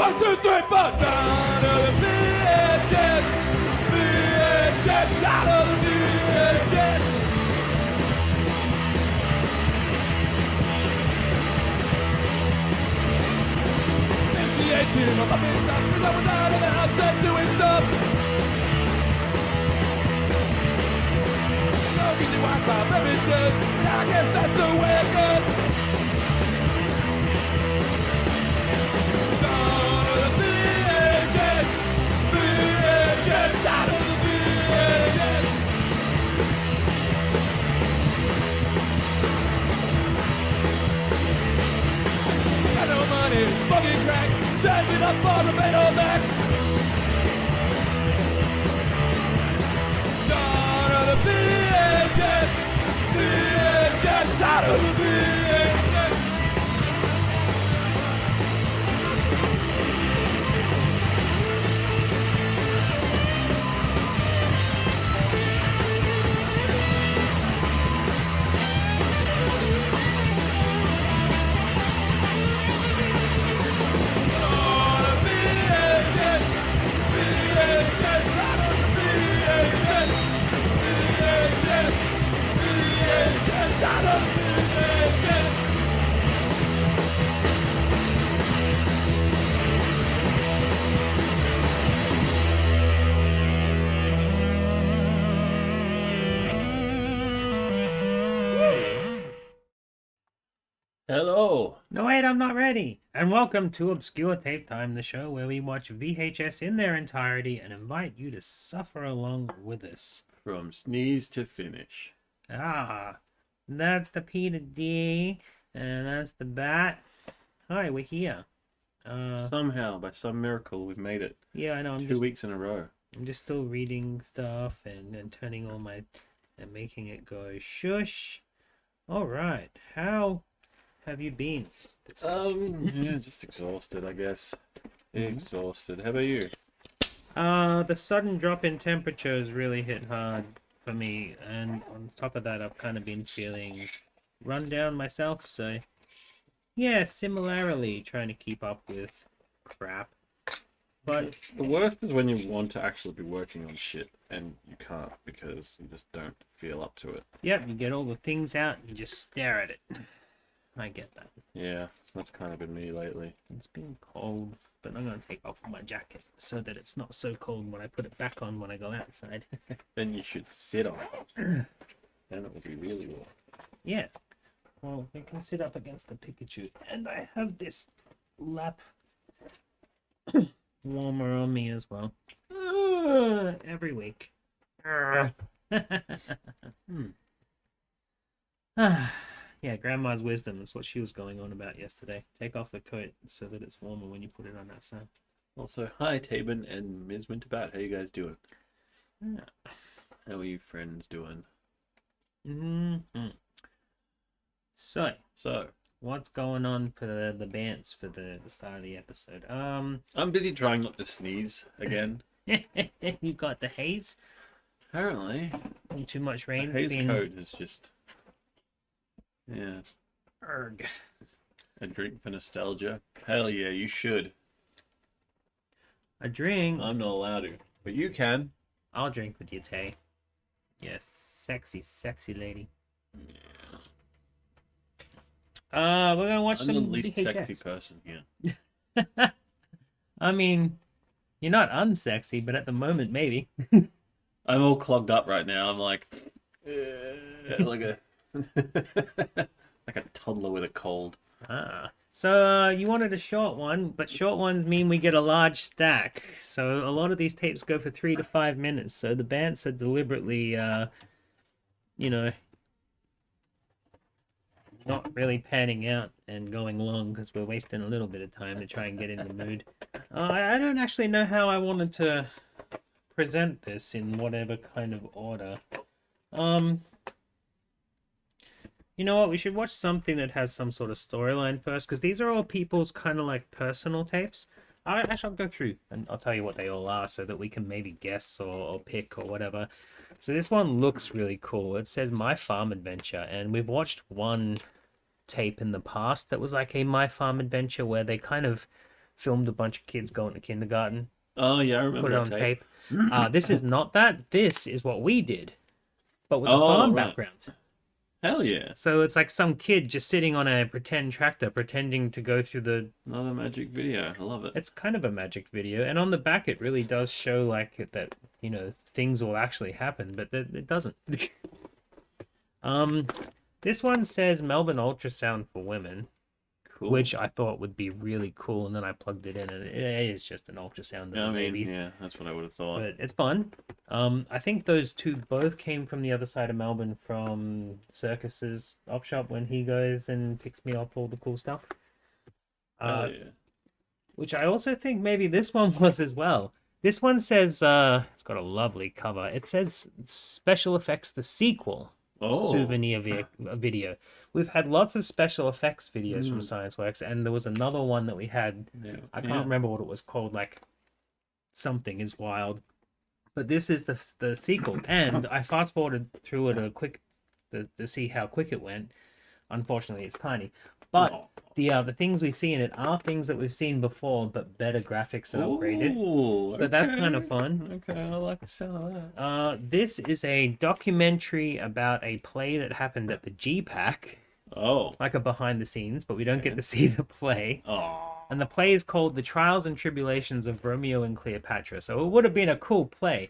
1, 2, 3, 4. Down of the VHS. VHS out of the VHS. It's the 18 of my business. Cause I was out of the house and doing stuff. No, cause you watch my blemishes. And I guess that's the way it goes. Down of the VHS. VHS out of the VHS. Got no money, smoking crack, saving up for the Betamax. Down of the VHS. VHS out of the VHS. Hello. No, wait, I'm not ready. And welcome to Obscure Tape Time, the show where we watch VHS in their entirety and invite you to suffer along with us. From sneeze to finish. Ah, that's the P to D, and that's the Bat. Hi, we're here. Somehow, by some miracle, we've made it. Yeah, I know. Two weeks in a row. I'm just still reading stuff and turning all my and making it go shush. All right, how have you been? Yeah, just exhausted, I guess. Exhausted. How about you? The sudden drop in temperatures really hit hard for me, and on top of that, I've kind of been feeling run down myself, so yeah, similarly trying to keep up with crap. But The worst is when you want to actually be working on shit and you can't because you just don't feel up to it. yeah, you get all the things out and you just stare at it. I get that. Yeah, that's kind of been me lately. It's been cold, but I'm gonna take off my jacket so that it's not so cold when I put it back on when I go outside. Then you should sit on it. Then it will be really warm. Yeah. Well, we can sit up against the Pikachu, and I have this lap warmer on me as well. Every week. Yeah, Grandma's wisdom is what she was going on about yesterday. Take off the coat so that it's warmer when you put it on outside. Also, hi Tabin and Ms. Winterbat. How you guys doing? Yeah. How are you friends doing? Mm-hmm. So, So, what's going on for the bands for the start of the episode? I'm busy trying not to sneeze again. You got the haze? Apparently, Too much the rain. haze code is just... Yeah. Erg. A drink for nostalgia? Hell yeah, you should. A drink. I'm not allowed to. But you can. I'll drink with you, Tay. Yes, sexy, sexy lady. We're gonna watch I'm some the least VHS. sexy person here. I mean, you're not unsexy, but at the moment, maybe. I'm all clogged up right now. I'm like... like a... like a toddler with a cold. So you wanted a short one, but short ones mean we get a large stack. So a lot of these tapes go for 3 to 5 minutes. So the bands are deliberately, not really panning out and going long because we're wasting a little bit of time to try and get in the mood. I don't actually know how I wanted to present this in whatever kind of order. You know what? We should watch something that has some sort of storyline first, because these are all people's kind of like personal tapes. I'll go through and I'll tell you what they all are so that we can maybe guess or pick or whatever. So this one looks really cool. It says My Farm Adventure, and we've watched one tape in the past that was like a My Farm Adventure where they kind of filmed a bunch of kids going to kindergarten, Oh yeah, I remember put it on that tape. This is not that. This is what we did, but with a Oh, farm right. background. Hell yeah. So it's like some kid just sitting on a pretend tractor, pretending to go through the. Another magic video. I love it. It's kind of a magic video, and on the back it really does show like that, things will actually happen, but it doesn't. This one says Melbourne Ultrasound for Women, Cool. which I thought would be really cool, and then I plugged it in, and it is just an ultrasound of Yeah, the I mean, babies. yeah, that's what I would have thought. But it's fun. I think those two both came from the other side of Melbourne from Circus's op shop when he goes and picks me up all the cool stuff. Hell yeah. Which I also think maybe this one was as well. This one says it's got a lovely cover. It says Special Effects the sequel Oh. souvenir video. We've had lots of special effects videos from ScienceWorks, and there was another one that we had. Yeah. I can't remember what it was called. Like something is wild, but this is the sequel. And I fast forwarded through it to see how quick it went. Unfortunately, it's tiny, but the things we see in it are things that we've seen before, but better graphics and upgraded. Ooh, So that's kind of fun. Okay, I like the sound of that. This is a documentary about a play that happened at the GPAC, Oh. like a behind the scenes, but we don't get to see the play. Oh. And the play is called The Trials and Tribulations of Romeo and Cleopatra. So it would have been a cool play.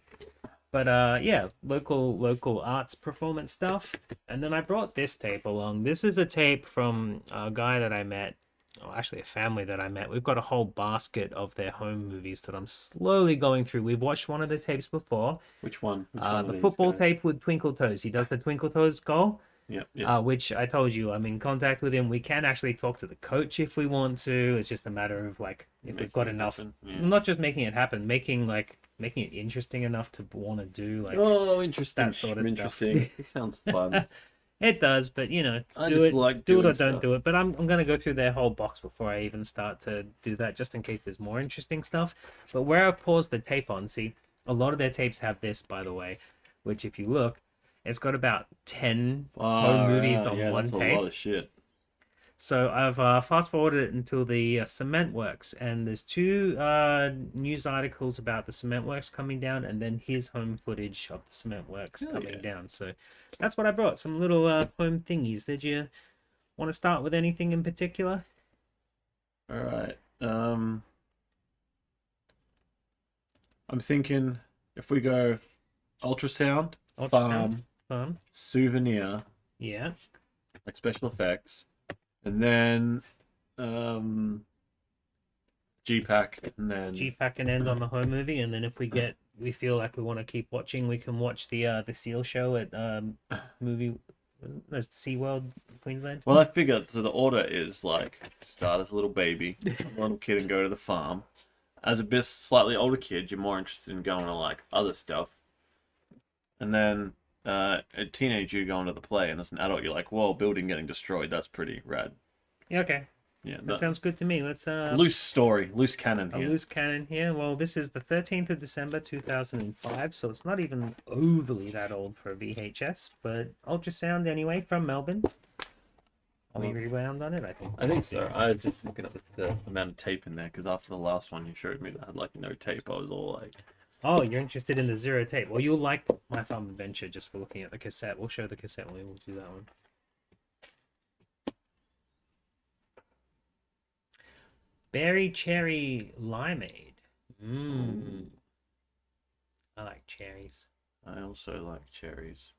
But yeah, local arts performance stuff. And then I brought this tape along. This is a tape from a guy that I met, or actually a family that I met. We've got a whole basket of their home movies that I'm slowly going through. We've watched one of the tapes before. Which one? Which one of The these football guys? tape with Twinkle Toes. He does the Twinkle Toes goal. Yep. Which I told you I'm in contact with him. We can actually talk to the coach if we want to. It's just a matter of like if we've got Making it enough. happen, yeah. Not just making it happen, making it interesting enough to want to do like. Oh, interesting. that sort of stuff. interesting. It sounds fun. It does, but I do just it, like do it or doing don't stuff. do it. But I'm gonna go through their whole box before I even start to do that, just in case there's more interesting stuff. But where I've paused the tape on, see, a lot of their tapes have this, by the way, which if you look, it's got about 10 home movies on yeah, one that's tape. a lot of shit. So I've fast forwarded it until the cement works, and there's two news articles about the cement works coming down, and then his home footage of the cement works Hell coming yeah. down. So that's what I brought, some little home thingies. Did you want to start with anything in particular? All right. I'm thinking if we go ultrasound, Ultrasound, farm. souvenir, Yeah. like special effects, and then GPAC, and then GPAC can end on the home movie, and then if we feel like we want to keep watching, we can watch the Seal Show at movie. No, SeaWorld, Queensland. well, I figured so the order is like start as a little baby, a little kid, and go to the farm. As a bit slightly older kid, you're more interested in going to like other stuff, and then a teenage you go into the play, and as an adult you're like, whoa, building getting destroyed. That's pretty rad. Yeah, okay. Yeah, That sounds good to me. Let's loose story, loose cannon a here. loose cannon here. Well, this is the 13th of December 2005, so it's not even overly that old for a VHS, but ultrasound anyway from Melbourne. Are we rewound on it? I think so. I was just looking at the amount of tape in there because after the last one you showed me that had like no tape, I was all like, Oh, you're interested in the zero tape. Well, you'll like My Farm Adventure just for looking at the cassette. We'll show the cassette when we'll do that one. Berry cherry limeade. Mmm. I like cherries. I also like cherries.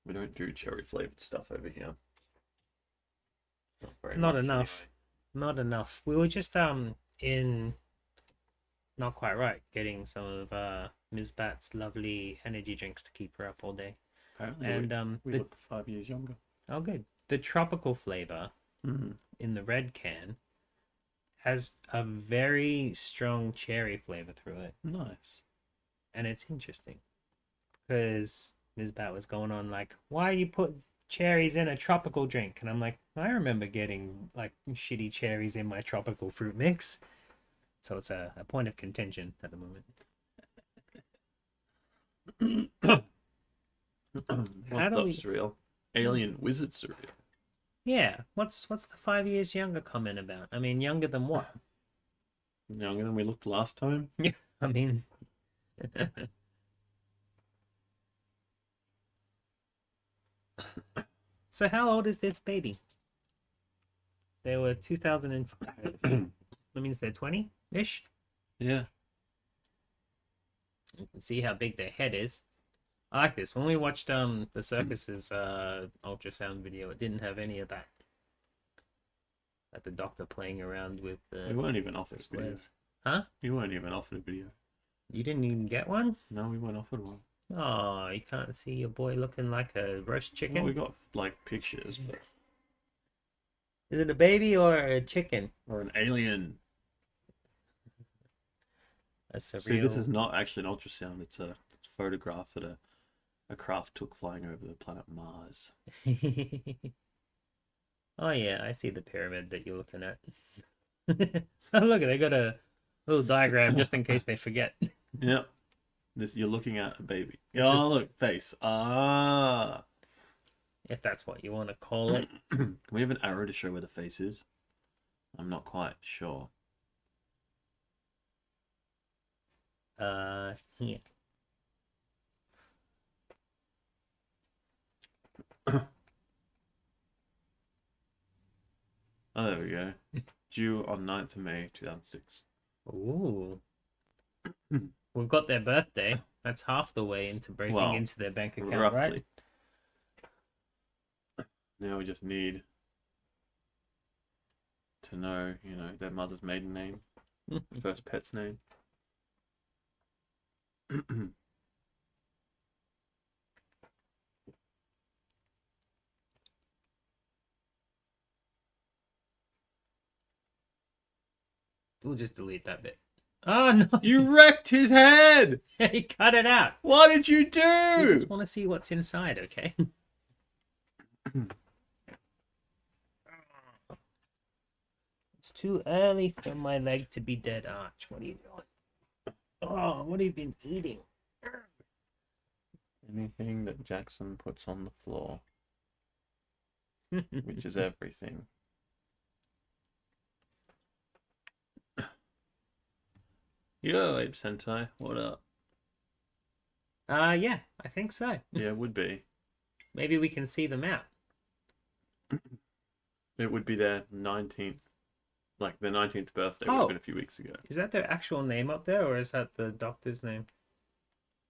We don't do cherry flavored stuff over here. Very Not much, enough. Not enough. We were just in not quite right getting some of Ms. Bat's lovely energy drinks to keep her up all day. Apparently, And we the look 5 years younger. oh good. The tropical flavor Mm. in the red can has a very strong cherry flavor through it. Nice. And it's interesting because Ms. Bat was going on like, why you put cherries in a tropical drink? And I'm like, I remember getting like shitty cherries in my tropical fruit mix. So it's a point of contention at the moment. What's do up, we- cereal? Alien wizard cereal. Yeah. What's the 5 years younger comment about? I mean, younger than what? Younger than we looked last time. Yeah. I mean, so how old is this baby? They were 2005. That means they're 20-ish. Yeah. You can see how big their head is. I like this. When we watched the circus's ultrasound video, it didn't have any of that. Like the doctor playing around with We weren't even offered the a video. squares. Huh? We weren't even offered a video. You didn't even get one? No, we weren't offered one. Oh, you can't see your boy looking like a roast chicken? Well, we got like pictures, but... Is it a baby or a chicken? or an alien. That's a See, real... this is not actually an ultrasound. It's a photograph that a craft took flying over the planet Mars. Oh yeah, I see the pyramid that you're looking at. Oh look, they got a little diagram just in case they forget. Yep. This you're looking at a baby. This Oh, is- look, face. Ah. If that's what you want to call it. Can we have an arrow to show where the face is? I'm not quite sure. Here. Oh, there we go. Due on 9th of May 2006. Ooh. We've got their birthday. That's half the way into breaking Well, into their bank account, Roughly. right? Now we just need to know, their mother's maiden name, first pet's name. We'll just delete that bit. Oh no! You wrecked his head! He cut it out. What did you We do? just want to see what's inside, okay? It's too early for my leg to be dead, Arch. What are you doing? Oh, what have you been eating? Anything that Jackson puts on the floor, which is everything. Yo, Ape Sentai, what up? Yeah, I think so. Yeah, it would be. Maybe we can see them out. It would be their 19th. Like, their 19th birthday would Oh. have been a few weeks ago. Is that their actual name up there, or is that the doctor's name?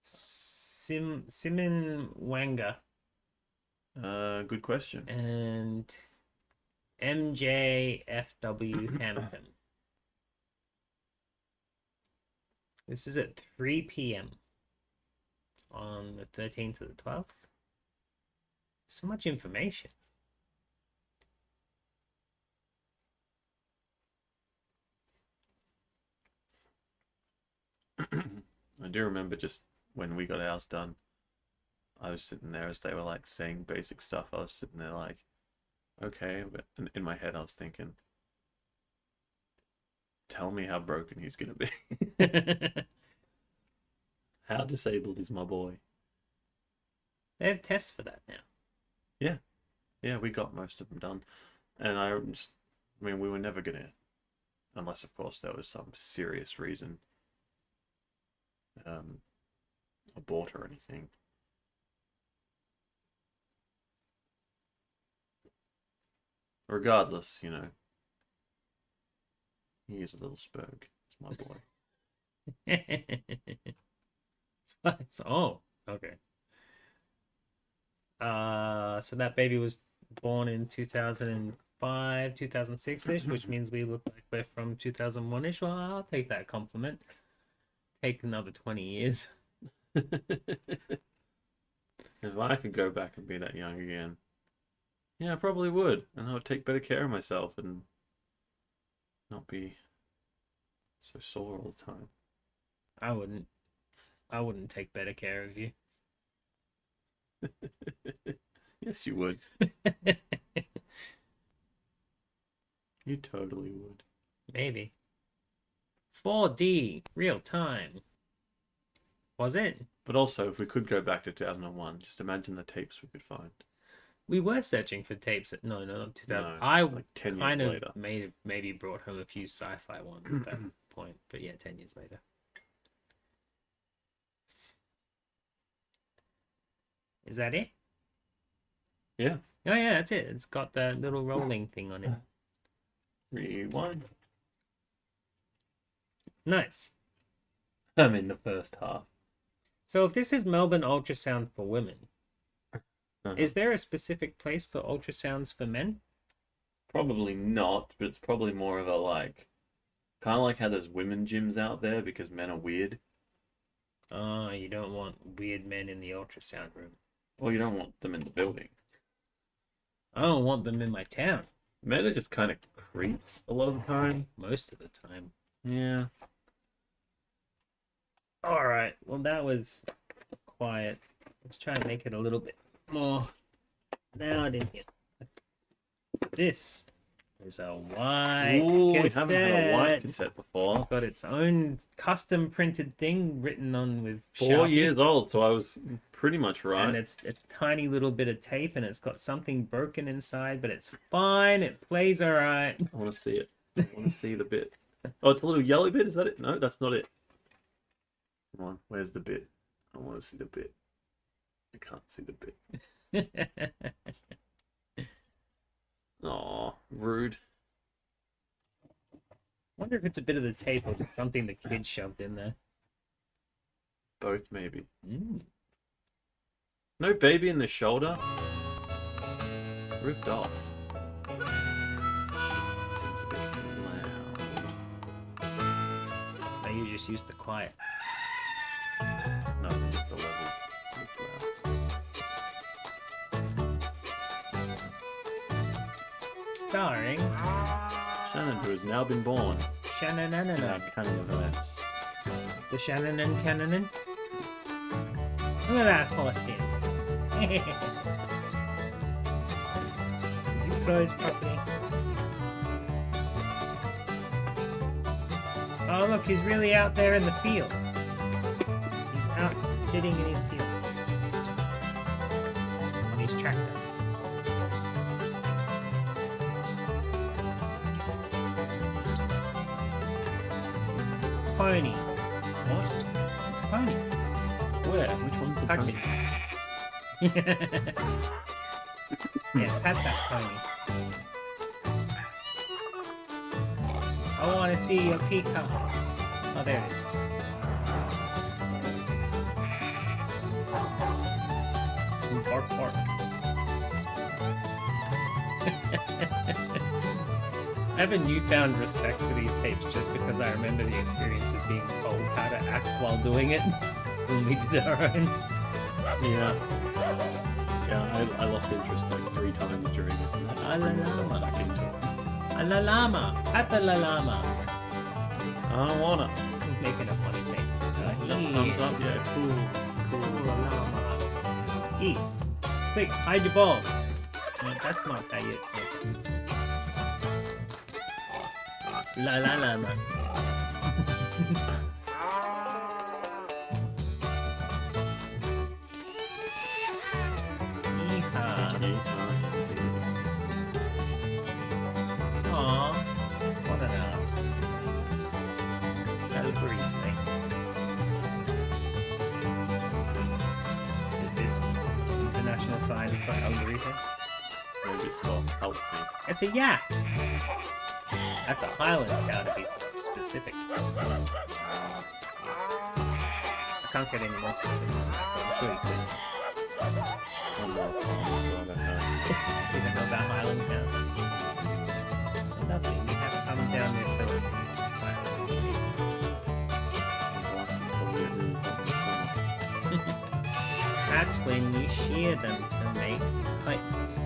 Simin Wanga Good question. and MJFW Hampton. This is at 3 p.m. on the 13th to the 12th. So much information. I do remember just when we got ours done, I was sitting there as they were like saying basic stuff. I was sitting there like, okay, but in my head I was thinking, tell me how broken he's gonna be. How disabled is my boy? They have tests for that now. Yeah, we got most of them done, and I mean, we were never gonna, unless of course there was some serious reason, abort or anything. Regardless, he is a little spurg. It's my boy. Oh, okay. So that baby was born in 2005, 2006-ish, which means we look like we're from 2001-ish. Well, I'll take that compliment. Take another 20 years. If I could go back and be that young again, yeah, I probably would, and I would take better care of myself and not be so sore all the time. I wouldn't take better care of you. Yes, you would. You totally would. Maybe. 4D, real time. Was it? But also, if we could go back to 2001, just imagine the tapes we could find. We were searching for tapes at no, not 2000. No, I like 10 kind years of later. maybe brought home a few sci-fi ones at that point, but yeah, 10 years later. Is that it? Yeah. Oh yeah, that's it. It's got the little rolling thing on it. Rewind. Nice. I mean, the first half. So if this is Melbourne ultrasound for women, Uh-huh. is there a specific place for ultrasounds for men? Probably not, but it's probably more of a like, kind of like how there's women gyms out there because men are weird. Oh, you don't want weird men in the ultrasound room. Well, you don't want them in the building. I don't want them in my town Men are just kind of creeps a lot of the time. most of the time. Yeah. All right. Well, that was quiet. Let's try and make it a little bit more loud in here. This is a white Ooh, we cassette. haven't had a white cassette before. Got its own custom printed thing written on with 4 Sharpie. years old, so I was pretty much right. And it's tiny little bit of tape, and it's got something broken inside, but it's fine. It plays all right. I want to see it. I want to see the bit. Oh, it's a little yellow bit. Is that it? No, that's not it. Come on, where's the bit? I want to see the bit. I can't see the bit. Aw, rude. Wonder if it's a bit of the tape or just something the kid shoved in there. Both maybe. Mm. No baby in the shoulder. Ripped off. Seems a bit loud. Maybe you just used the quiet. No, just a level. Ripped loud. Starring Shannon, who has now been born. Shannon Now and canon events. the Shannon and Cannon. Look at that horse dance. You close properly. Oh look, he's really out there in the field. He's out sitting in his field. On his tractor. Pony. What? It's a pony. Where? Which one's the Touch pony? it. Yeah, pat that pony. I want to see your peacock. Oh, there it is. Bark, bark. I have a newfound respect for these tapes just because I remember the experience of being told how to act while doing it when we did our own. Yeah. Yeah, I lost interest like 3 times during it. Ah, la, la, la. Back into it. A la llama! At the la llama! I don't wanna. Making a funny face. Thumbs up, yeah, cool. Cool la llama. Geese. Quick, hide your balls. No, that's not how you... Okay. La la llama. Yeehaw. Aww. What an ass. That'll breathe me. Is this international sign for algorithm? Maybe it's called Help Me. It's a yak! That's a Highland cow to be specific. I can't get any more specific than that, but I'm sure you could. I'm not from, so I don't know. You don't know about Highland cows? Lovely. We have some down near Philippines. That's when you shear them to make kites.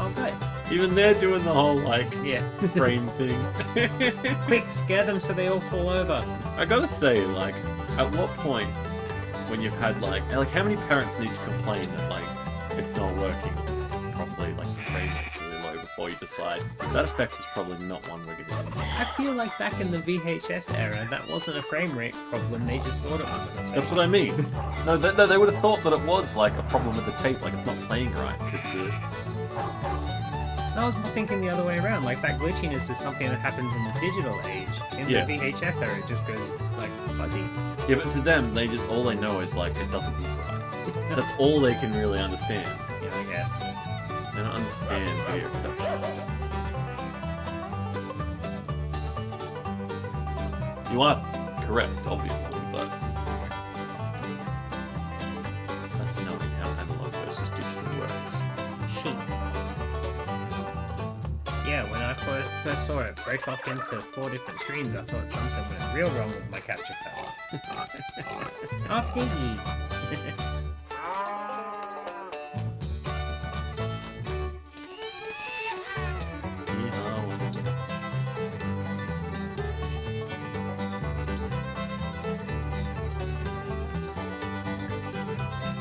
Oh, kites. Even they're doing the whole like Yeah. frame thing. Quick, scare them so they all fall over. I gotta say, like, at what point when you've had like how many parents need to complain that like it's not working properly, like the frame rate's really low before you decide that effect is probably not one we're going to use. I feel like back in the VHS era, that wasn't a frame rate problem. They just thought it was an effect. That's what I mean. No, they would have thought that it was like a problem with the tape, like it's not playing right because the. I was more thinking the other way around. Like that glitchiness is something that happens in the digital age. In Yeah. the VHS era, it just goes like fuzzy. Yeah, but to them, all they know is like it doesn't look right. That's all they can really understand. Yeah, I guess. They don't understand video production. You are correct, obviously, but that's knowing how analog versus digital works. Sheep. Yeah, when I first saw it break off into 4 different screens, I thought something went real wrong with my capture card. Oh, piggy!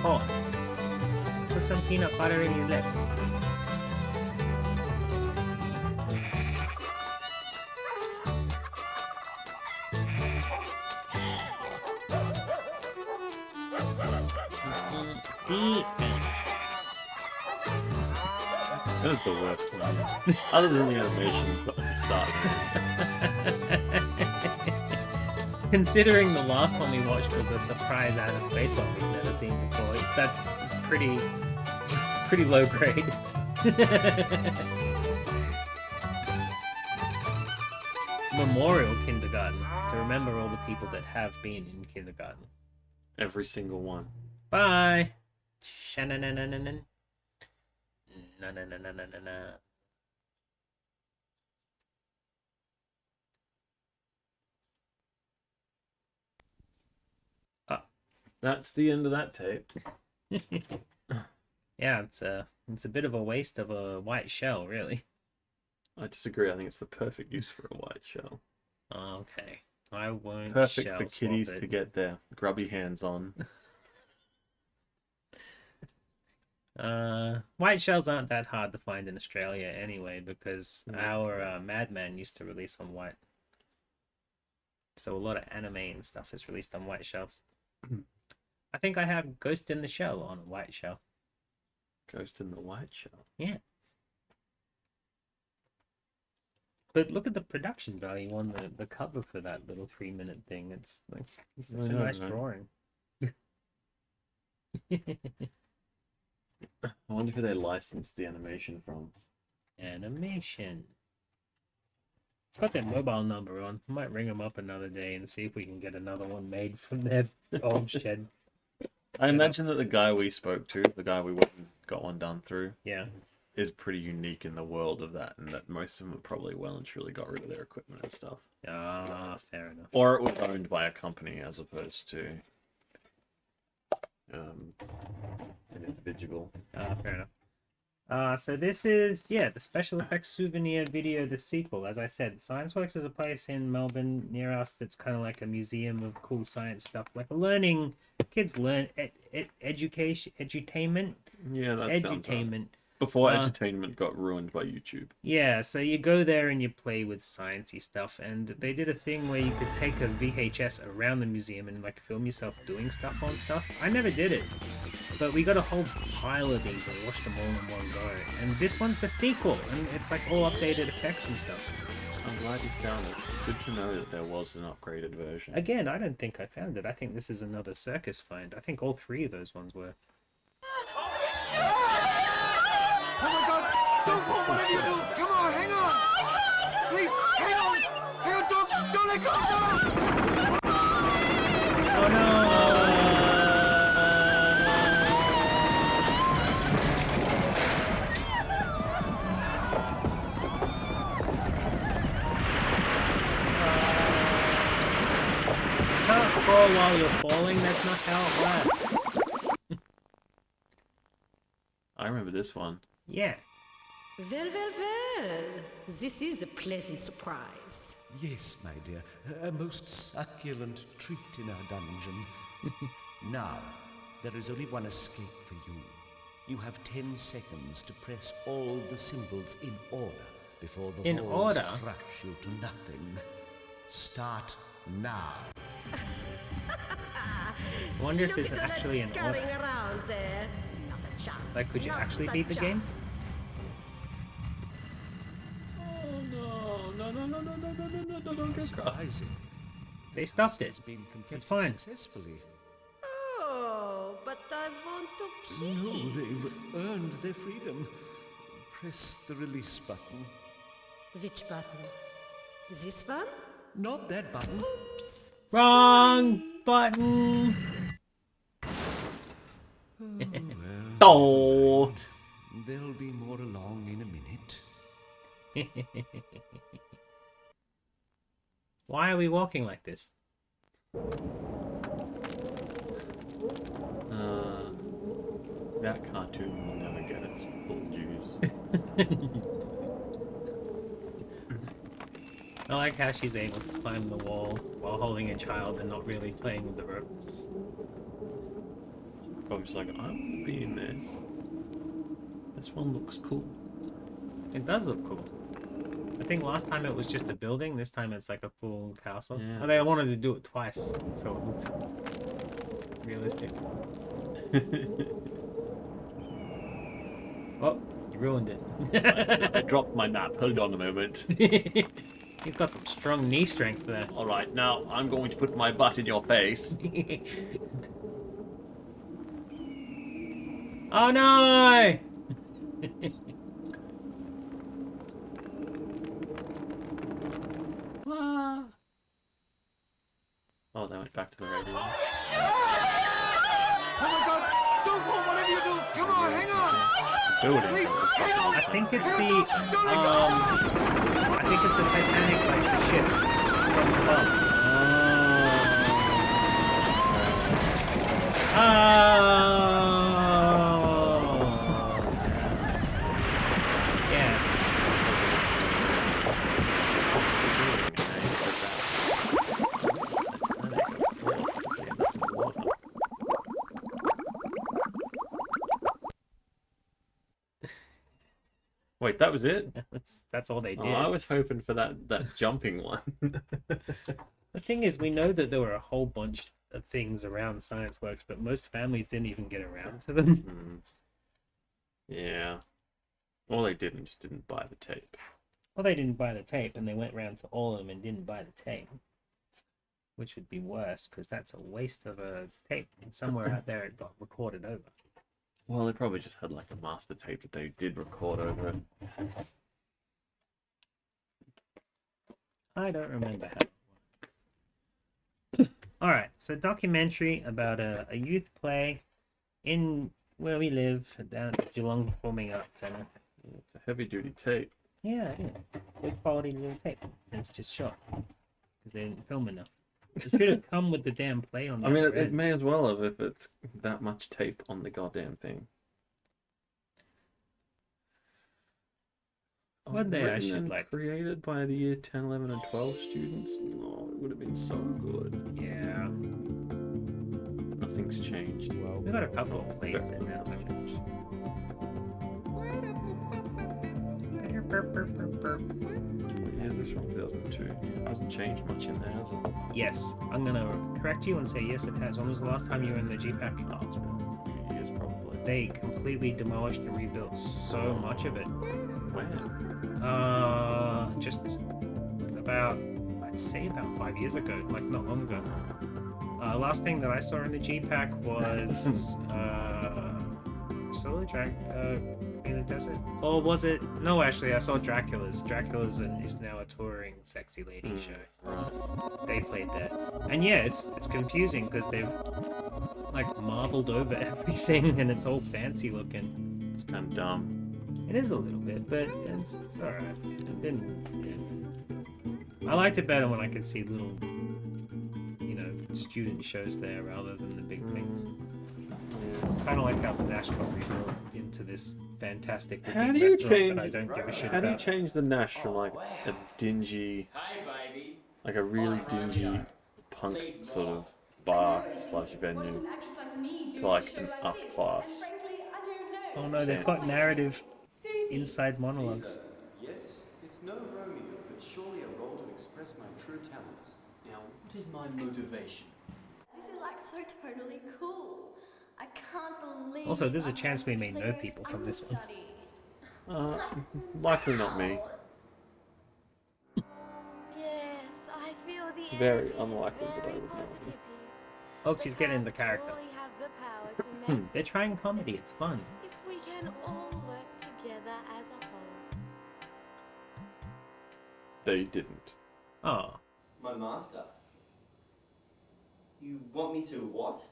Horse. Put some peanut butter in his lips. That was the worst one. Other than the animations, but at the start. Considering the last one we watched was a surprise outer space one we've never seen before, it's pretty low grade. Memorial kindergarten to remember all the people that have been in kindergarten. Every single one. Bye. Sha-na-na-na-na-na. Na-na-na-na-na-na. That's the end of that tape. Yeah, it's a bit of a waste of a white shell, really. I disagree. I think it's the perfect use for a white shell. Okay, I won't. Perfect shell for swap kiddies it. to get their grubby hands on. White shells aren't that hard to find in Australia anyway, because our Madman used to release on white. So a lot of anime and stuff is released on white shells. I think I have Ghost in the Shell on a white shell. Ghost in the white shell. Yeah. But look at the production value on the cover for that little 3-minute thing. It's like it's such a nice right? drawing. I wonder who they licensed the animation from. Animation. It's got their mobile number on. I might ring them up another day and see if we can get another one made from their old shed. I imagine that the guy we spoke to, the guy we went and got one done through, Yeah. is pretty unique in the world of that, and that most of them probably well and truly got rid of their equipment and stuff. Ah, fair enough. Or it was owned by a company as opposed to an individual. Fair enough. So this is, the Special Effects Souvenir Video, the sequel. As I said, ScienceWorks is a place in Melbourne near us that's kind of like a museum of cool science stuff, like a learning, kids learn, education, edutainment, Yeah, that sounds right. edutainment. Before entertainment got ruined by YouTube. Yeah, so you go there and you play with sciencey stuff, and they did a thing where you could take a VHS around the museum and like film yourself doing stuff on stuff. I never did it, but we got a whole pile of these and watched them all in one go. And this one's the sequel, and it's like all updated effects and stuff. I'm glad you found it. It's good to know that there was an upgraded version. Again, I don't think I found it. I think this is another circus find. I think all 3 of those ones were. Oh my God! Don't move! Whatever you do! Come on, hang on! Please, hang on! Hang on! Don't let go! Oh no! Can't crawl while you're falling. That's not how it works. I remember this one. Yeah. Well, well, well. This is a pleasant surprise. Yes, my dear, a most succulent treat in our dungeon. Now, there is only one escape for you. You have 10 seconds to press all the symbols in order before the In walls order? crush you to nothing. Start now. I wonder if there's actually an order. Around there. Not a chance. Like, could you not actually a beat the game? Oh no, no, no, no, no, no, no, no, no, don't get caught. Surprising. They stuffed it. Has been completed It's fine. successfully. Oh, but I want to keep. No, they've earned their freedom. Press the release button. Which button? This one? Not that button. Oops. Wrong button. Oh, Oh. there'll be more along in a minute. Why are we walking like this? That cartoon will never get its full juice. I like how she's able to climb the wall while holding a child and not really playing with the rope. I was like, I want to be in this. This one looks cool. It does look cool. I think last time it was just a building, this time it's like a full castle. Yeah. Oh, they wanted to do it twice, so it looked realistic. Oh, you ruined it. I dropped my map. Hold on a moment. He's got some strong knee strength there. All right, now I'm going to put my butt in your face. Oh no! Oh, they went back to the radio. Oh my God! Don't move, whatever you do! Come on, hang on! Building. Please, hang on! I think it's Hang the on, don't let go! I think it's the Titanic, like the ship from above. Yeah. Wait, that was it? That's all they did. Oh, I was hoping for that jumping one. The thing is, we know that there were a whole bunch of things around Science Works, but most families didn't even get around to them. Hmm. Yeah. Or they didn't, just didn't buy the tape. Well, they didn't buy the tape, and they went round to all of them and didn't buy the tape. Which would be worse, because that's a waste of a tape. And somewhere out there it got recorded over. Well, they probably just had like a master tape that they did record over it. I don't remember how. Alright, so documentary about a youth play in where we live, down at Geelong Performing Arts Centre. It's a heavy duty tape. Yeah, yeah. Good quality little tape. And it's just shot. Because they didn't film enough. It should have come with the damn play on the I mean, other it end. may as well have if it's that much tape on the goddamn thing. One day I Written should, and like- created by the year 10, 11, and 12 students. Oh, it would have been so good. Yeah. Nothing's changed. Well, We've got a couple of plays in now. yeah, this from 2002. It hasn't changed much in there, has it? Yes, I'm gonna correct you and say yes, it has. When was the last time you were in the GPAC? Oh, it's been a few years probably. They completely demolished and rebuilt so much of it. When? Just about, I'd say about 5 years ago, like not long ago. Last thing that I saw in the GPAC was Scylla in the desert, or was it? No, actually, I saw Dracula's. Dracula's is now a touring sexy lady show. Right. They played there, and yeah, it's confusing because they've like marbled over everything, and it's all fancy looking. It's kind of dumb. It is a little bit, but it's alright. It didn't. Yeah. I liked it better when I could see little, student shows there rather than the big things. It's kind of like how the Nash got rebuilt into this fantastic How big do you restaurant change? that I don't give a shit How do you about. change the Nash from like a dingy, like a really dingy punk sort of bar slash venue to like an up class? Oh no, they've got narrative inside monologues. Caesar, yes, it's no Romeo, but surely a role to express my true talents. Now, what is my motivation? This is like so totally cool. I can't believe. Also, there's a I'm chance we may going know to people from this one. understudy. Likely not me. Yes, I feel the Very energy is unlikely that I very would know. positive here. Oh, she's getting the past character. truly have the power to make They're this trying a comedy, success it's fun. If we can all work together as a whole. They didn't. Oh. My master. You want me to what?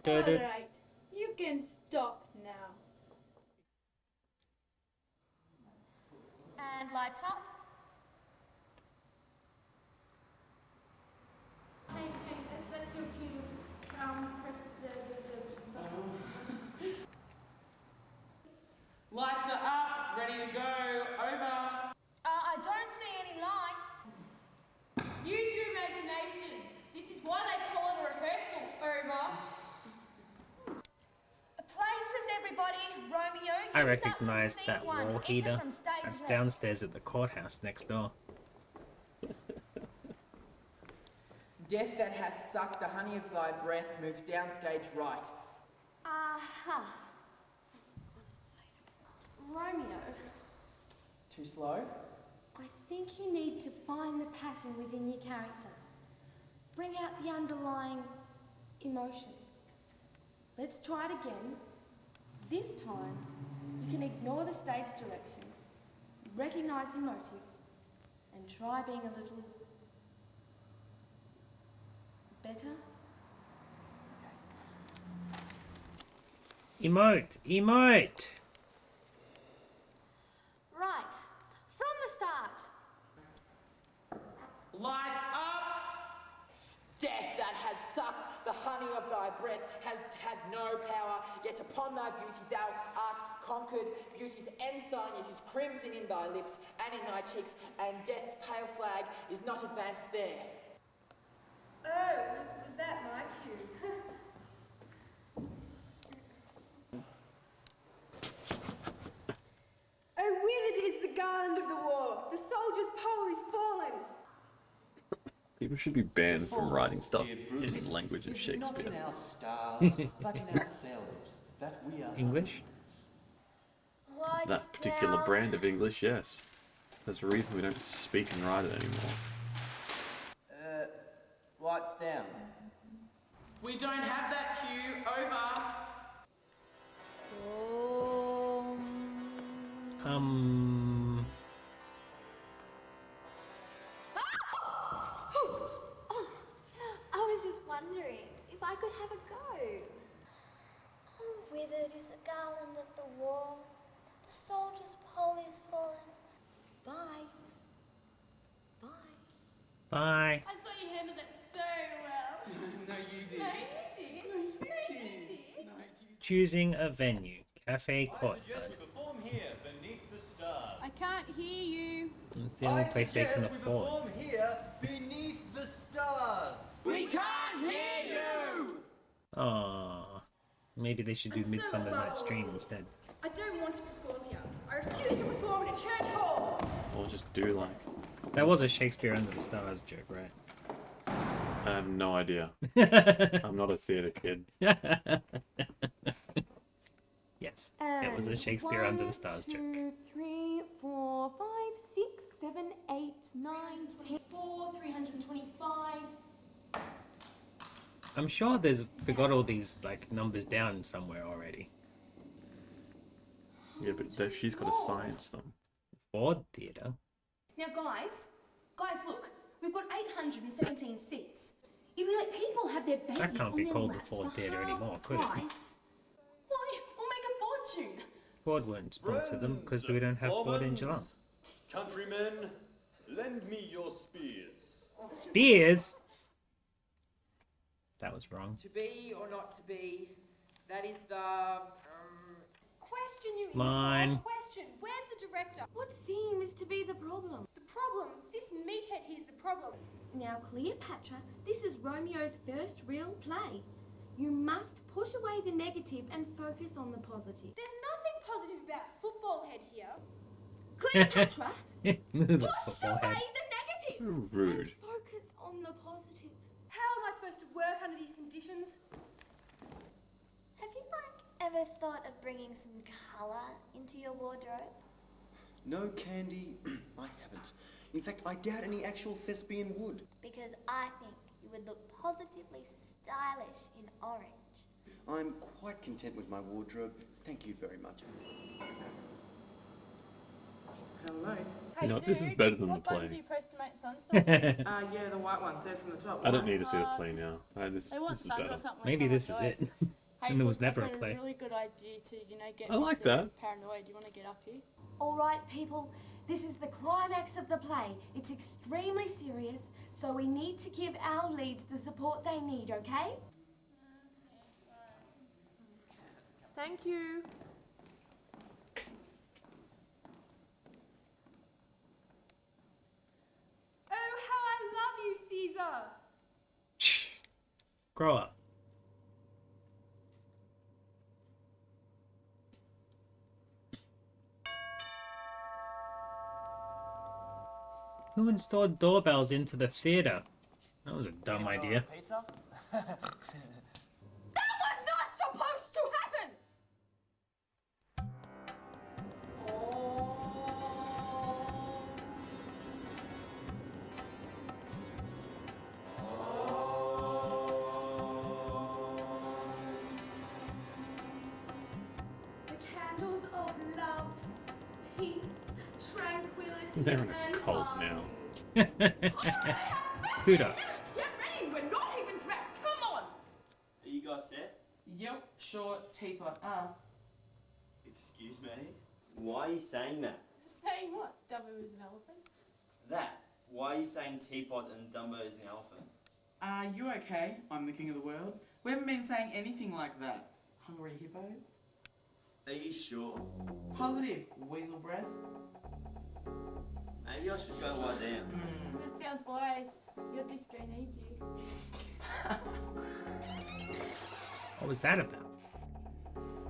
Alright, you can stop now. And lights up. Hey, that's your cue. Press the button. Lights are up, ready to go, over. I don't see any lights. Use your imagination. This is why they call it a rehearsal, over. Places, everybody. Romeo, you I start from recognize scene that one. wall Enter heater. from stage That's left. downstairs at the courthouse next door. Death that hath sucked the honey of thy breath moves downstage right. Aha. Romeo, Too slow? I think you need to find the pattern within your character. Bring out the underlying emotions. Let's try it again. This time, you can ignore the stage directions, recognize your motives, and try being a little better. Emote! Emote! Right, from the start. Lights up! Death that had sucked the honey of thy breath has had no power, yet upon thy beauty thou art conquered. Beauty's ensign yet is crimson in thy lips and in thy cheeks, and death's pale flag is not advanced there. Oh, was that my cue? Oh, withered is the garland of the war. The soldier's pole is fallen. People should be banned from writing stuff Dear in Brutus, the language of is it Shakespeare. not in our stars, but in ourselves, that we are English? Lights That particular down. brand of English, yes. There's a reason we don't speak and write it anymore. Lights down. We don't have that cue, over. I was just wondering if I could have a go. Oh, withered is the garland of the war. The soldier's pole is fallen. Bye. Bye. Bye. I thought you handled that so well. No, you did. No, you did. No, you did. Choosing a venue. Cafe Court. perform here beneath the stars. I can't hear you. It's the only place they can afford. here beneath the stars. We can't hear you! Aww. Maybe they should do I'm so Midsummer above Night's all Dream this. instead. I don't want to perform here. I refuse to perform in a church hall. Or just do like... That was a Shakespeare Under the Stars joke, right? I have no idea. I'm not a theatre kid. Yes, it was a Shakespeare Under the Stars joke. 2, 3, 4, 5, 6, 7, 8, 9, 10. 4, 325. I'm sure they got all these like numbers down somewhere already. Yeah, but she's got to science them. Ford Theatre. Now, guys, look. We've got 817 seats. If we let people have their babies That can't on be their called the laps Ford for Theatre half anymore, the could it? price, why, we'll make a fortune. Ford won't sponsor them because we don't have Ford in Geelong. Countrymen, lend me your spears. Spears? That was wrong. To be or not to be, that is the, Question you Mine. insult. Question. Where's the director? What seems to be the problem? The problem. This meathead here's the problem. Now, Cleopatra, this is Romeo's first real play. You must push away the negative and focus on the positive. There's nothing positive about football head here. Cleopatra, Move it, push football away head. the negative Rude. and focus on the positive. How am I supposed to work under these conditions? Have you, ever thought of bringing some colour into your wardrobe? No, Candy, I haven't. In fact, I doubt any actual thespian would. Because I think you would look positively stylish in orange. I'm quite content with my wardrobe. Thank you very much. Hello. You know, this is better than the What button do play. you press to make thunderstorms? Yeah, the white one, third from the top. I don't need to see the play now. They want This is thunder better. or something. Maybe when this is someone it. dies. Hey, And there was look, never I've a got play. a really good idea to, get I like Mr. that. Paranoid. Do you want to get up here? All right, people, this is the climax of the play. It's extremely serious, so we need to give our leads the support they need, okay? Thank you. Oh, how I love you, Caesar! Grow up. Who installed doorbells into the theater? That was a dumb idea. Pizza? That was not supposed to happen! The candles of love, peace, tranquility, They're in a and cult harmony. now. Kudos. Get ready, we're not even dressed, come on! Are you guys set? Yep, short teapot. Excuse me? Why are you saying that? Saying what? Dumbo is an elephant? That? Why are you saying teapot and Dumbo is an elephant? Are you okay? I'm the king of the world. We haven't been saying anything like that. Hungry hippos? Are you sure? Positive. Weasel breath? Maybe I should go lie down. That sounds wise. Your disco needs you. What was that about?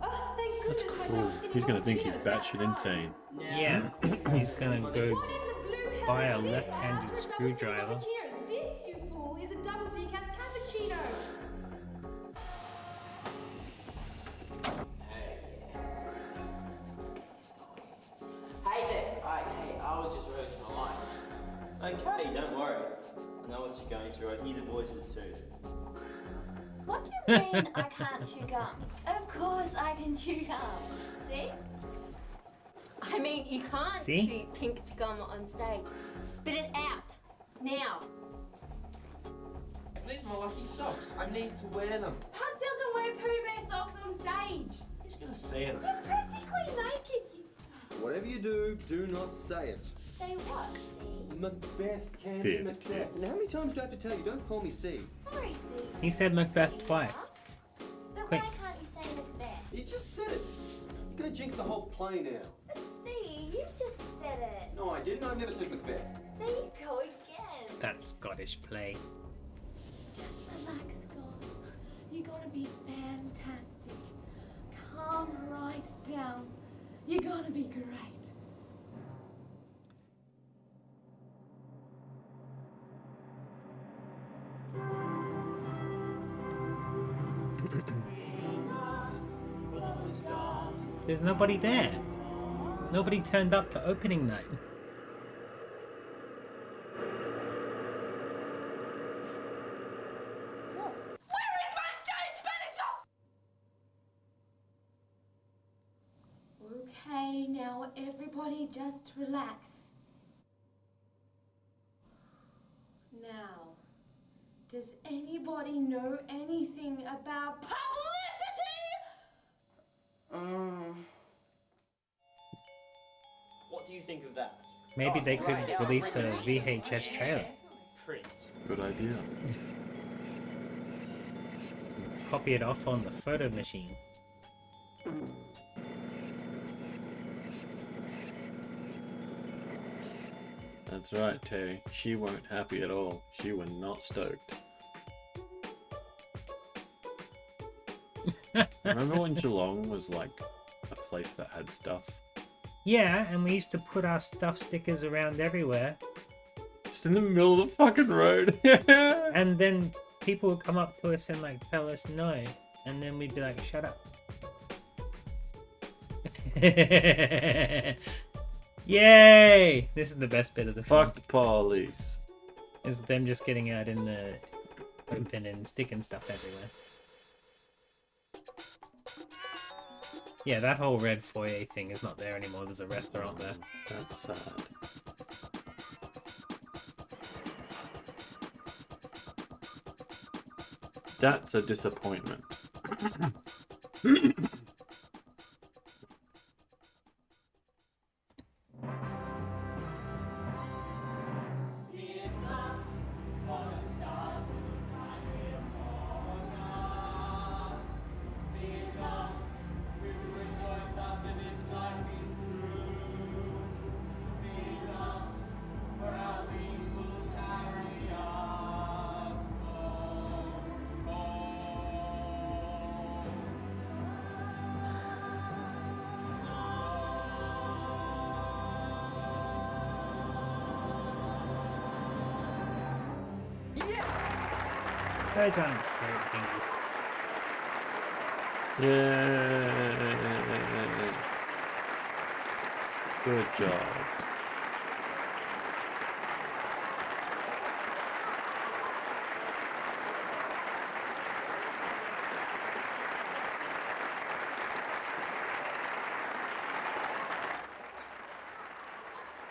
Oh, thank That's goodness my cool. dog's getting He's gonna think he's cappuccino about batshit time. insane. Yeah, he's gonna go What in the blue hell buy a is this? left-handed I asked for a double stick screwdriver. cappuccino. This, you fool, is a double decaf cappuccino. Hey there. Hey, I was just rehearsing a line. It's okay, don't worry. I know what you're going through. I hear the voices too. What do you mean I can't chew gum? Of course I can chew gum. See? I mean, you can't See? chew pink gum on stage. Spit it out. Now. These are my lucky socks. I need to wear them. Puck doesn't wear Pooh Bear socks on stage. Who's gonna see it? You're practically naked. Whatever you do not say it. Say what, Steve? Macbeth, Candy, Here. Macbeth. And how many times do I have to tell you? Don't call me Steve. Sorry, Steve. He said Macbeth twice. But Quick. why can't you say Macbeth? You just said it. You're gonna jinx the whole play now. But Steve, you just said it. No, I didn't. I've never said Macbeth. There you go again. That Scottish play. Just relax, guys. You're gonna be fantastic. Calm right down. You're gonna be great. There's nobody there. Nobody turned up to opening night. Where is my stage manager? Okay, now everybody just relax. Now, does anybody know anything about publicity? What do you think of that? Maybe they could release a VHS trailer. Pretty. Good idea. Copy it off on the photo machine. That's right, Terry. She weren't happy at all. She was not stoked. Remember when Geelong was like a place that had stuff? Yeah, and we used to put our stuff stickers around everywhere. Just in the middle of the fucking road. And then people would come up to us and like tell us no. And then we'd be like, shut up. Yay! This is the best bit of the film. Fuck the police. Is them just getting out in the open and sticking stuff everywhere. Yeah, that whole red foyer thing is not there anymore. There's a restaurant there. That's sad. That's a disappointment. Those aren't spirit thingies. Yeah. Good job.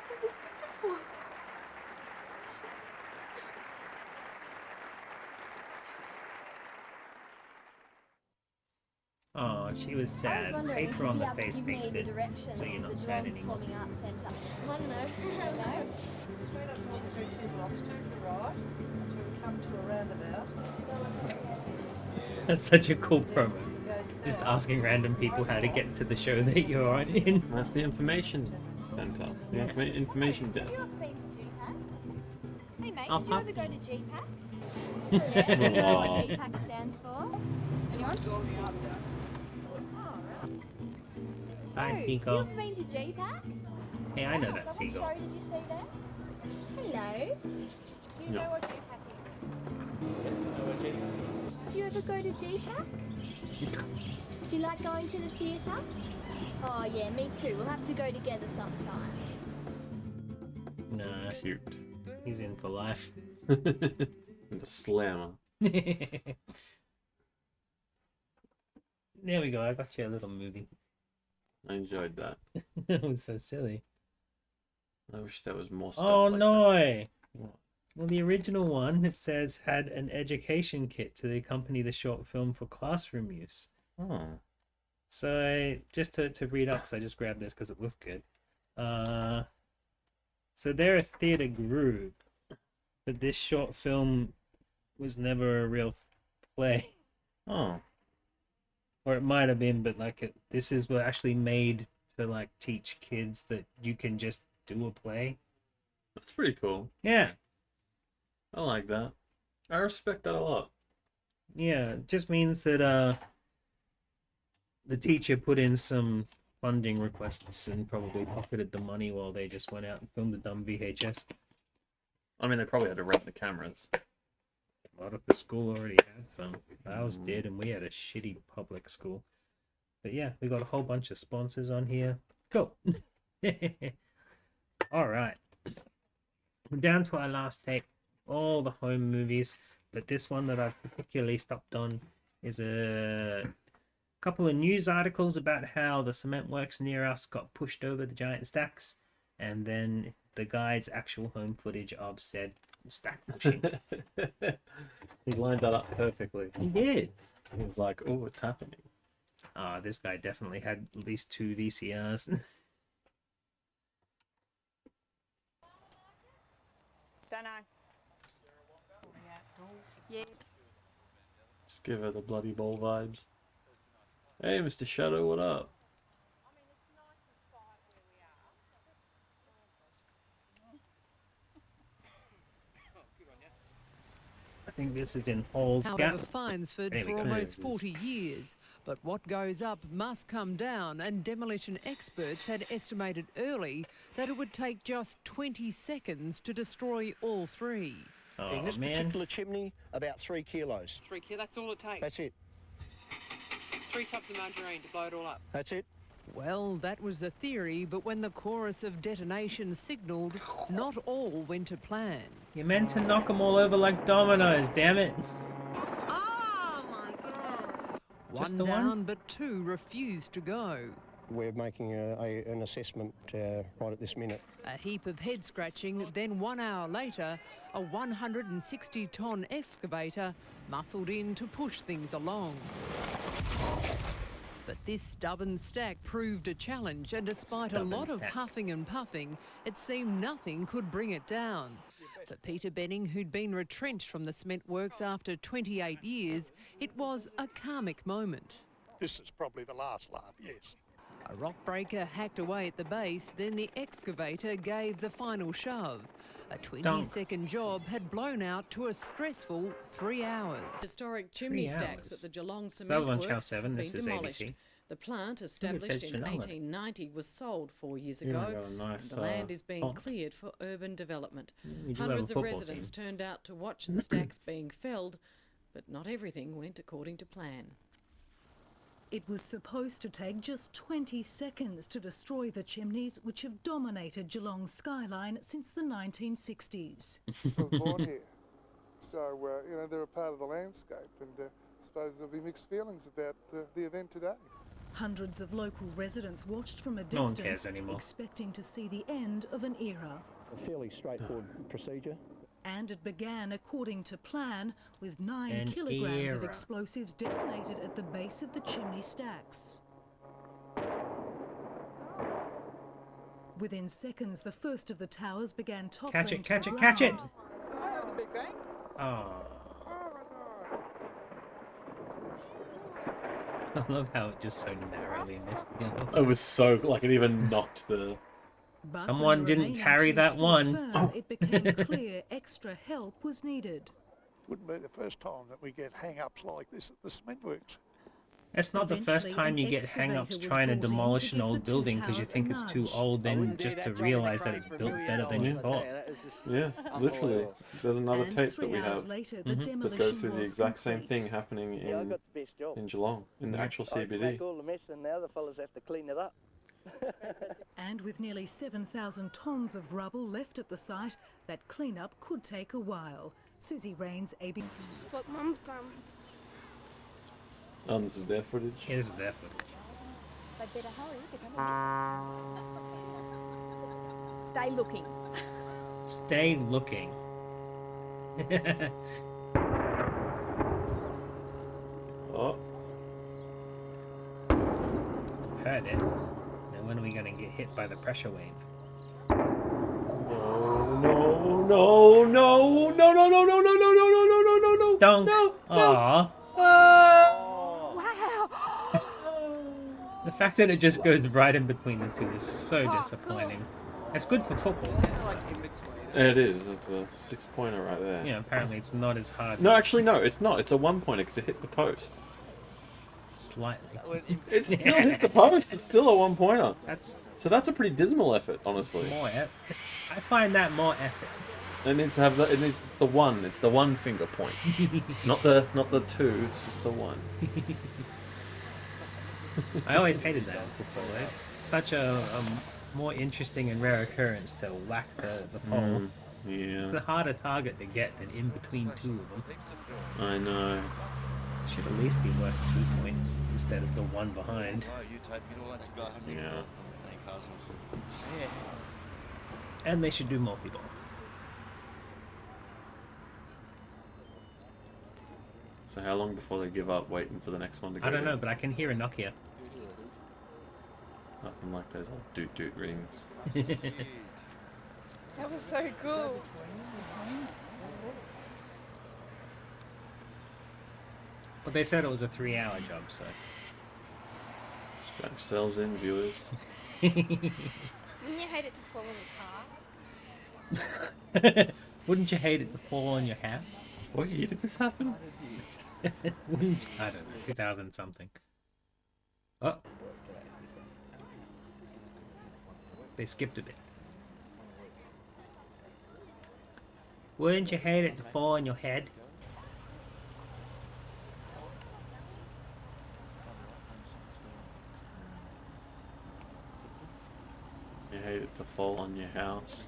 It was beautiful. Oh, she was sad. Paper on the face makes it so you're not sad anymore. Performing Arts Centre. I don't know. Straight up north through 2 blocks, turn to the right until we come to a roundabout. That's such a cool promo. Just asking random people how to get to the show that you're on in. That's the information center. The information desk. You ever been to GPAC? Hey mate, Oh, did you huh? ever go to GPAC? Yeah, you know what GPAC stands for? Anyone? Hi, Oh, you Seagull. ever been to GPAC? Hey, I know Wow, that so seagull. What show did you see there? Hello. Do you No. know what GPAC is? Yes, I know where GPAC is. Do you ever go to GPAC? Do you like going to the theatre? Oh yeah, me too. We'll have to go together sometime. Nah, Cute. he's in for life. The slammer. There we go. I got you a little movie. I enjoyed that. That was so silly. I wish there was more stuff. Oh like no! that. Well, the original one, it says, had an education kit to accompany the short film for classroom use. Oh. So, just to read up, because I just grabbed this because it looked good. So they're a theatre group, but this short film was never a real play. Oh. Or it might have been, but like this is what actually made to like teach kids that you can just do a play. That's pretty cool. Yeah. I like that. I respect that a lot. Yeah, it just means that the teacher put in some funding requests and probably pocketed the money while they just went out and filmed a dumb VHS. I mean, they probably had to rent the cameras. A lot of the school already had some. Ours did, and we had a shitty public school. But yeah, we got a whole bunch of sponsors on here. Cool. All right. We're down to our last tape. All the home movies. But this one that I've particularly stopped on is a couple of news articles about how the cement works near us got pushed over the giant stacks. And then the guy's actual home footage of said stack pushing. He lined that up perfectly. He did. He was like, oh, it's happening. This guy definitely had at least 2 VCRs. Don't know. Yeah. Just give her the bloody ball vibes. Hey, Mr. Shadow, what up? think this is in Hall's Out Gap. of Finesford There we for go. almost 40 years. But what goes up must come down, and demolition experts had estimated early that it would take just 20 seconds to destroy all three. Oh, In this man. particular chimney, about 3 kilos. 3 kilos, that's all it takes. That's it. 3 tubs of margarine to blow it all up. That's it. Well, that was the theory, but when the chorus of detonations signalled, not all went to plan. You're meant to knock them all over like dominoes, damn it. Just One the down, one? but 2 refused to go. We're making an assessment right at this minute. A heap of head scratching, then 1 hour later, a 160-ton excavator muscled in to push things along. But this stubborn stack proved a challenge, and despite a lot of huffing and puffing, it seemed nothing could bring it down. For Peter Benning, who'd been retrenched from the cement works after 28 years, it was a karmic moment. This is probably the last laugh, yes. A rock breaker hacked away at the base, then the excavator gave the final shove. A 20-second job had blown out to a stressful 3 hours. Historic chimney 3 stacks hours. at the Geelong So that Cement was on Works Channel 7, this been is demolished. ABC. The plant, says established in Geelong. 1890, was sold 4 years Yeah, ago. got a nice, and the land is being font. cleared for urban development. We do have a Hundreds of football residents team. turned out to watch the stacks being felled, but not everything went according to plan. It was supposed to take just 20 seconds to destroy the chimneys which have dominated Geelong's skyline since the 1960s. I was born here. So, you know, they're a part of the landscape, and I suppose there'll be mixed feelings about the event today. Hundreds of local residents watched from a No one distance, cares anymore. expecting to see the end of an era. A fairly straightforward procedure. And it began according to plan, with 9 An kilograms of era. explosives detonated at the base of the chimney stacks. Within seconds, the first of the towers began toppling Catch it, to catch the it, catch it! ground. That was a big bang. Oh. I love how it just so narrowly missed the other. It was so, like, it even knocked the... But Someone when the didn't remaining carry two that stood one. firm, Oh. It became clear extra help was needed. Wouldn't be the first time that we get hang-ups like this at the cement works. It's not the first Eventually, time an you get excavator hang-ups was trying to brought in demolish to an give old the two building because you towers a think it's too nudge. old, then just to realise that it's built better than you thought. Yeah, literally. There's another And tape 3 that we hours have later, the that demolition goes through the was exact same complete. thing happening Yeah, I in got the best job. Geelong, in the actual I CBD. make all the mess and now the fellas have to clean it up. And with nearly 7,000 tonnes of rubble left at the site, that cleanup could take a while. Susie Rains, AB. What Mum's done. Oh, and this is their footage? Yeah, this is their footage. They better hurry. Stay looking. Stay looking. Oh. Heard it. Now when are we gonna get hit by the pressure wave? No, no, no, no, no, no, no, no, no, no, no, no, no, no, no, no. Donk. No. Aww. Wow. The fact that it just goes right in between the two is so disappointing. It's good for football fans, though. It is. It's a 6-pointer right there. Yeah, apparently it's not as hard. No, actually, no, it's not. It's a 1-pointer because it hit the post. Slightly. It's still hit the post. It's still a 1-pointer. That's So that's a pretty dismal effort, honestly. more I find that more effort. It needs to have the. It needs. It's the one. It's the one finger point. Not the 2. It's just the 1. I always hated that in football. It's such a more interesting and rare occurrence to whack the pole. It's a Yeah. harder target to get than in between two of them. I know. Should at least be worth 2 points instead of the one behind. Yeah. And they should do multi-ball. So how long before they give up waiting for the next one to go? I don't know, in? but I can hear a Nokia. Nothing like those old doot rings. That was so cool. But they said it was a 3-hour job, so. Strap yourselves in, viewers. Wouldn't you hate it to fall in the car? Wouldn't you hate it to fall on your hats? What year did this happen? I don't know, 2000 something. Oh. They skipped a bit. Wouldn't you hate it to fall on your head? You hate it to fall on your house.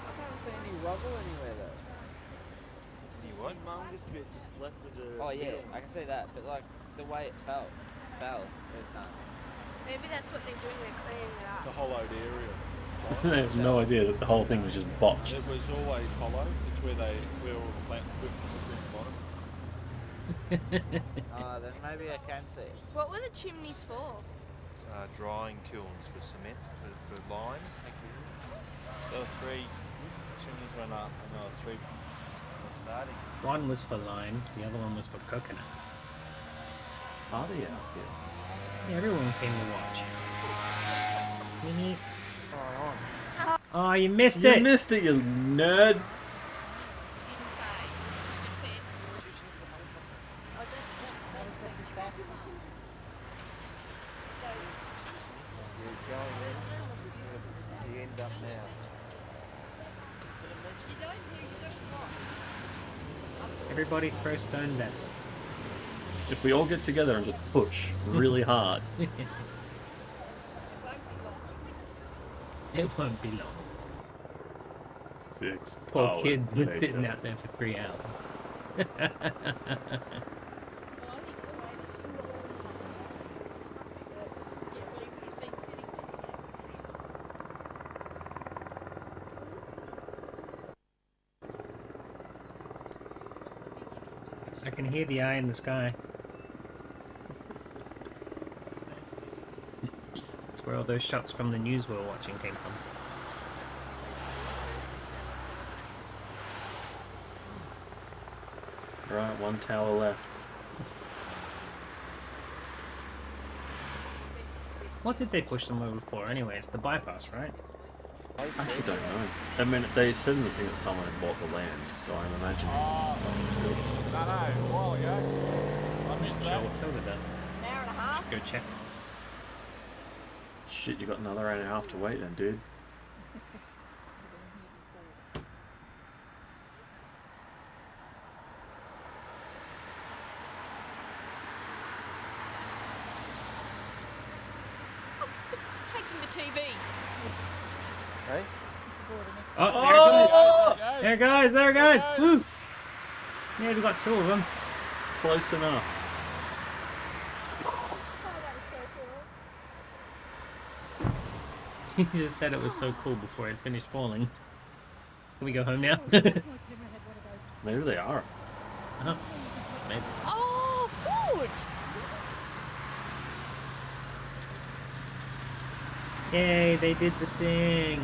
I can't see any rubble anywhere though. See what? Humongous bit just left with the. Oh yeah, I can see that, but like the way it fell, there's none. Maybe that's what they're doing, they're cleaning it It's up. a hollowed area. They have no idea that the whole thing was just botched. It was always hollow. It's where all the plant equipment was in the bottom. Oh, then maybe I can see. What were the chimneys for? Drying kilns for cement, for lime. There were 3 chimneys went up, and there were 3 starting. One was for lime, the other one was for coconut. Party out here. Yeah, everyone came to watch. Oh, you missed it! You missed it, you nerd! You end up now. Everybody throw stones at them. If we all get together and just push really hard. It won't be long. 6 Poor hours kid was later. sitting out there for 3 hours. I can hear the eye in the sky. It's where all those shots from the news we were watching came from. Right, 1 tower left. What did they push them over for anyway? It's the bypass, right? I actually don't know. I mean, they said in the thing that someone had bought the land, so I'm imagining it's No, a while ago. I missed Sure, that. we'll tell her that. An hour and a half? Go check. Shit, you got another hour and a half to wait then, dude. Taking the TV. Hey? Oh, there it goes! There it goes! Woo! Yeah, we got 2 of them. Close enough. You just said it was so cool before it finished falling. Can we go home now? Maybe they are. Oh, maybe. Oh, good! Yay, they did the thing.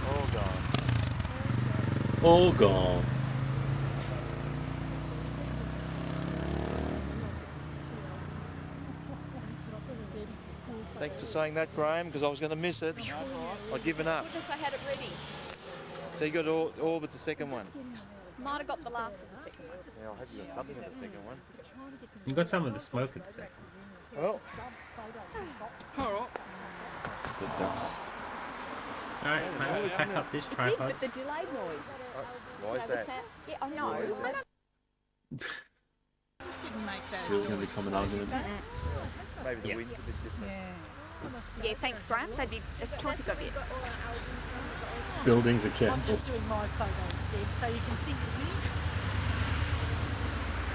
All gone. All gone. Thanks for saying that, Graham, because I was going to miss it. I'd given up. Goodness, I had it ready. So you got all but the second one. Might have got the last of the second one. Yeah, I hope you got something in the second one. You got some of the smoke at the second. Oh. The dust. Alright, time to pack up this It did, tripod. but the delayed noise. Why is You know, the that? sound- Yeah, I know. Why is I that? Still going to become an argument. Maybe the Yeah. wind's a bit different. Yeah, thanks, Graham. That'd be that's terrific of you. Buildings are I'm cancelled. just doing my photos, Deb, so you can think of me.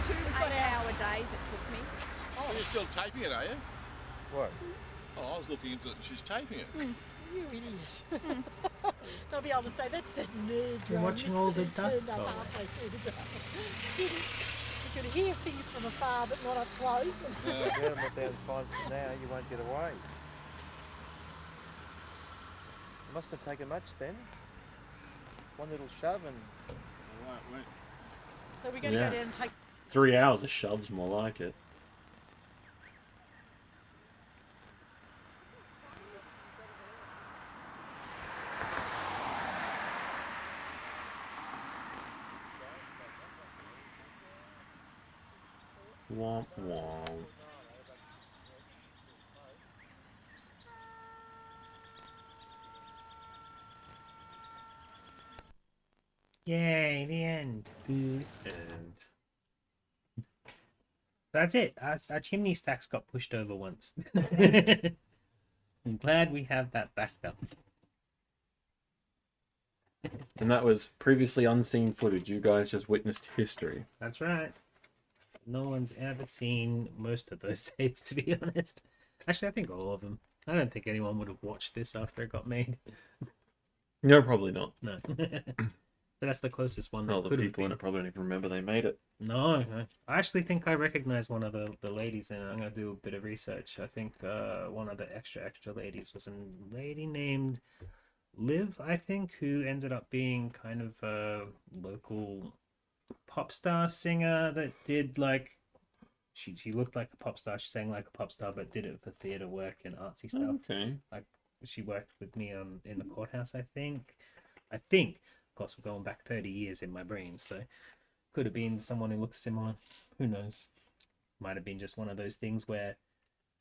2 8-hour days it took me. Oh, you're still taping it, are you? What? Oh, I was looking into it. She's taping it. You idiot. They'll be able to say, that's that nerd. You're Graham watching Nixon all the who dust turned up go away. halfway through the day. You could hear things from afar, but not up close. Get them at down fines from now, you won't get away. It must have taken much then. One little shove and... So we're going to Yeah. go down and take... 3 hours of shoves, more like it. Womp womp. Yay, the end. The end. That's it. Our chimney stacks got pushed over once. I'm glad we have that backed up. And that was previously unseen footage. You guys just witnessed history. That's right. No one's ever seen most of those tapes, to be honest. Actually, I think all of them. I don't think anyone would have watched this after it got made. No, probably not. No. But that's the closest one. All the people in it probably don't even remember they made it. No, I actually think I recognize one of the ladies in it. I'm going to do a bit of research. I think one of the extra ladies was a lady named Liv, I think, who ended up being kind of a local pop star singer that did like... She looked like a pop star, she sang like a pop star, but did it for theatre work and artsy stuff. Okay. Like, she worked with me in the courthouse, I think. Of course, we're going back 30 years in my brain, so could have been someone who looks similar. Who knows? Might have been just one of those things where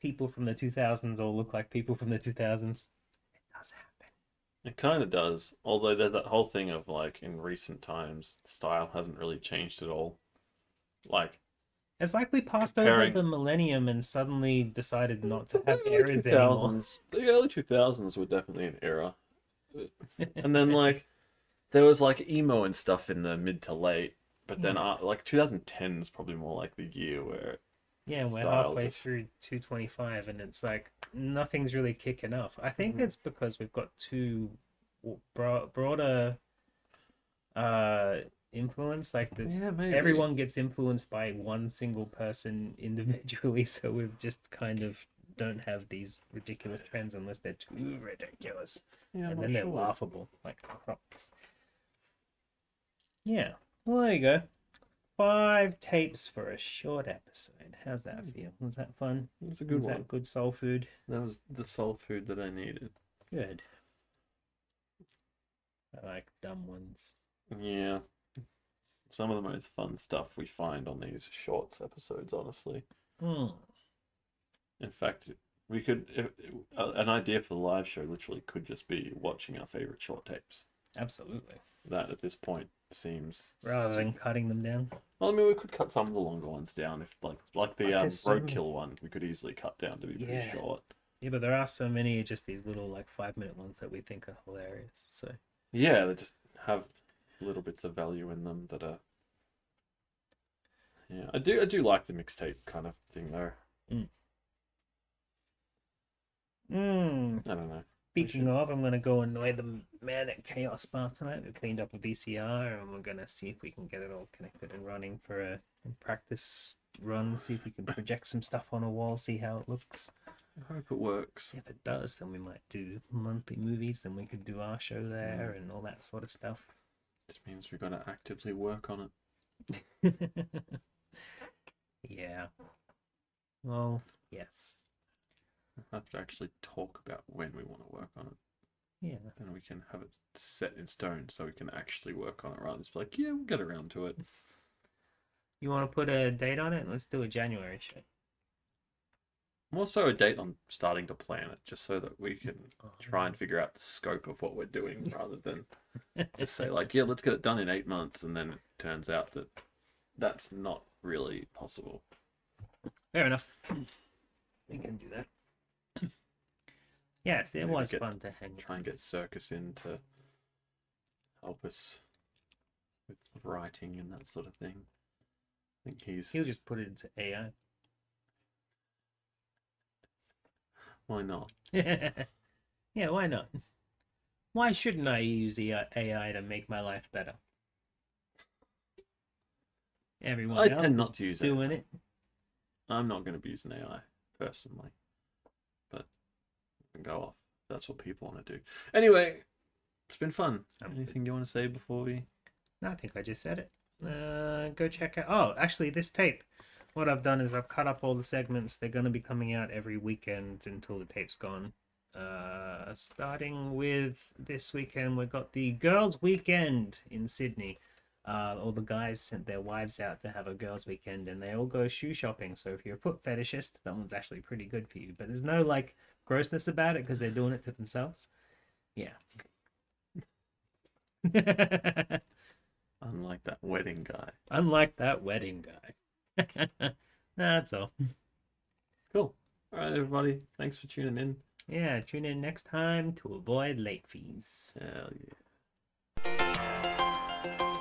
people from the 2000s all look like people from the 2000s. It does happen. It kind of does. Although there's that whole thing of like in recent times, style hasn't really changed at all. Like, it's like we passed comparing... over the millennium and suddenly decided not to have eras anymore. The early 2000s were definitely an era. And then like there was like emo and stuff in the mid to late, but then like 2010 is probably more like the year where we're halfway through 225 and it's like nothing's really kicking off. I think it's because we've got too broader influence, like everyone gets influenced by one single person individually, so we've just kind of don't have these ridiculous trends unless they're too ridiculous, and then they're laughable like crops. Yeah, well, there you go. 5 tapes for a short episode. How's that feel? Was that fun? It's a good one. That good soul food? That was the soul food that I needed. Good. I like dumb ones. Yeah. Some of the most fun stuff we find on these shorts episodes, honestly. In fact, we could... an idea for the live show literally could just be watching our favorite short tapes. Absolutely. That, at this point, seems... Rather than cutting them down? Well, I mean, we could cut some of the longer ones down. If like the Roadkill one, we could easily cut down to be pretty short. Yeah, but there are so many just these little, like, 5-minute ones that we think are hilarious, so... Yeah, they just have little bits of value in them that are... Yeah, I do like the mixtape kind of thing, though. I don't know. Speaking of, I'm going to go annoy the man at Chaos Bar tonight. We cleaned up a VCR and we're going to see if we can get it all connected and running for a practice run. See if we can project some stuff on a wall, see how it looks. I hope it works. If it does, then we might do monthly movies, then we could do our show there and all that sort of stuff. Just means we've got to actively work on it. Yeah. Well, yes. We'll have to actually talk about when we want to work on it. Yeah. Then we can have it set in stone so we can actually work on it rather than just be like, yeah, we'll get around to it. You want to put a date on it? Let's do a January show. More so a date on starting to plan it, just so that we can try and figure out the scope of what we're doing rather than just say like, yeah, let's get it done in 8 months, and then it turns out that that's not really possible. Fair enough. We can do that. Yes, it was fun to hang. Try and get Circus in to help us with writing and that sort of thing. I think he'll just put it into AI. Why not? Yeah, why not? Why shouldn't I use AI to make my life better? Everyone I else tend not to use doing AI. it. I'm not going to be using AI personally, but I can go off. That's what people want to do. Anyway, it's been fun. Anything you want to say before we? No, I think I just said it. Go check out. Oh, actually, this tape. What I've done is I've cut up all the segments. They're going to be coming out every weekend until the tape's gone. Starting with this weekend, we've got the Girls' Weekend in Sydney. all the guys sent their wives out to have a girls' weekend, and they all go shoe shopping. So if you're a foot fetishist, that one's actually pretty good for you. But there's no like grossness about it because they're doing it to themselves. Yeah. Unlike that wedding guy. Unlike that wedding guy. That's all. Cool. All right, everybody. Thanks for tuning in. Yeah, tune in next time to avoid late fees. Hell yeah.